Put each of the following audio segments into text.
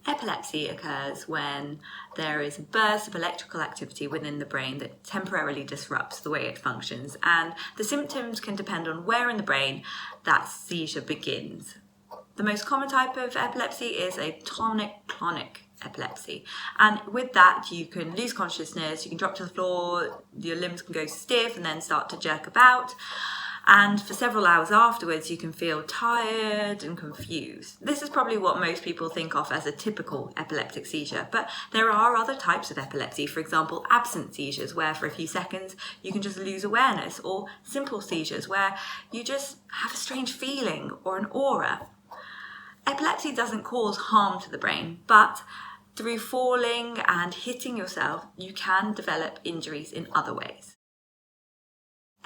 Epilepsy occurs when there is a burst of electrical activity within the brain that temporarily disrupts the way it functions, and the symptoms can depend on where in the brain that seizure begins. The most common type of epilepsy is a tonic-clonic epilepsy, and with that you can lose consciousness, you can drop to the floor, your limbs can go stiff and then start to jerk about. And for several hours afterwards, you can feel tired and confused. This is probably what most people think of as a typical epileptic seizure, but there are other types of epilepsy, for example, absent seizures, where for a few seconds you can just lose awareness, or simple seizures, where you just have a strange feeling or an aura. Epilepsy doesn't cause harm to the brain, but through falling and hitting yourself, you can develop injuries in other ways.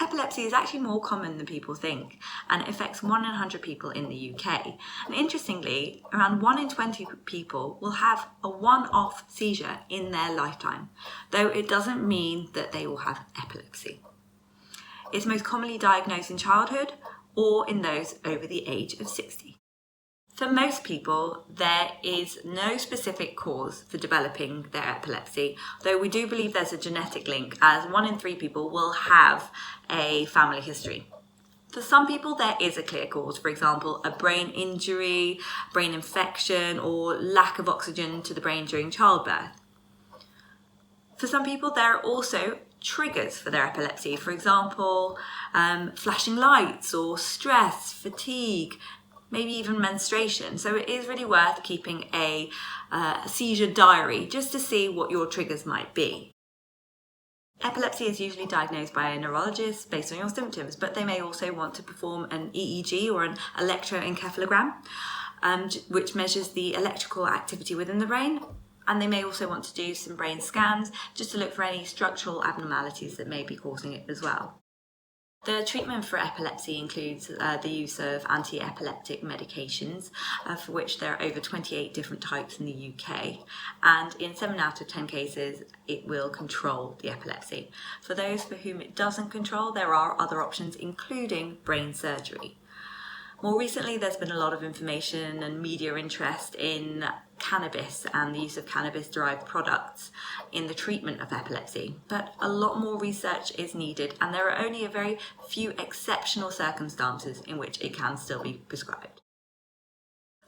Epilepsy is actually more common than people think, and it affects 1 in 100 people in the UK. And interestingly, around 1 in 20 people will have a one-off seizure in their lifetime, though it doesn't mean that they will have epilepsy. It's most commonly diagnosed in childhood or in those over the age of 60. For most people, there is no specific cause for developing their epilepsy, though we do believe there's a genetic link, as 1 in 3 people will have a family history. For some people, there is a clear cause, for example, a brain injury, brain infection, or lack of oxygen to the brain during childbirth. For some people, there are also triggers for their epilepsy, for example, flashing lights or stress, fatigue, maybe even menstruation. So it is really worth keeping a seizure diary just to see what your triggers might be. Epilepsy is usually diagnosed by a neurologist based on your symptoms, but they may also want to perform an EEG or an electroencephalogram, which measures the electrical activity within the brain. And they may also want to do some brain scans just to look for any structural abnormalities that may be causing it as well. The treatment for epilepsy includes the use of anti-epileptic medications, for which there are over 28 different types in the UK, and in 7 out of 10 cases it will control the epilepsy. For those for whom it doesn't control, there are other options, including brain surgery. More recently, there's been a lot of information and media interest in cannabis and the use of cannabis-derived products in the treatment of epilepsy. But a lot more research is needed, and there are only a very few exceptional circumstances in which it can still be prescribed.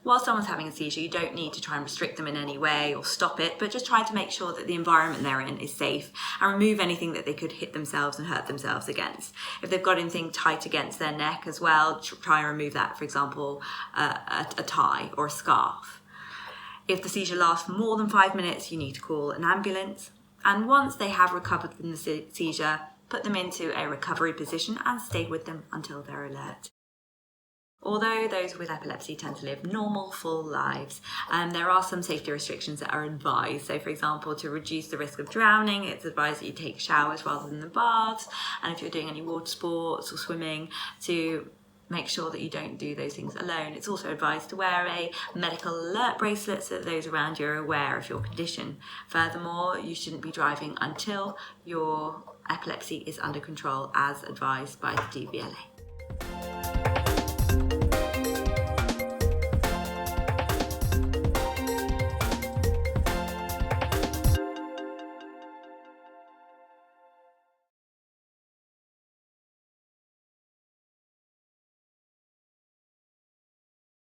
While someone's having a seizure, you don't need to try and restrict them in any way or stop it, but just try to make sure that the environment they're in is safe and remove anything that they could hit themselves and hurt themselves against. If they've got anything tight against their neck as well, try and remove that, for example, a tie or a scarf. If the seizure lasts for more than 5 minutes, you need to call an ambulance. And once they have recovered from the seizure, put them into a recovery position and stay with them until they're alert. Although those with epilepsy tend to live normal, full lives, there are some safety restrictions that are advised. So, for example, to reduce the risk of drowning, it's advised that you take showers rather than the baths. And if you're doing any water sports or swimming, to make sure that you don't do those things alone. It's also advised to wear a medical alert bracelet so that those around you are aware of your condition. Furthermore, you shouldn't be driving until your epilepsy is under control, as advised by the DVLA.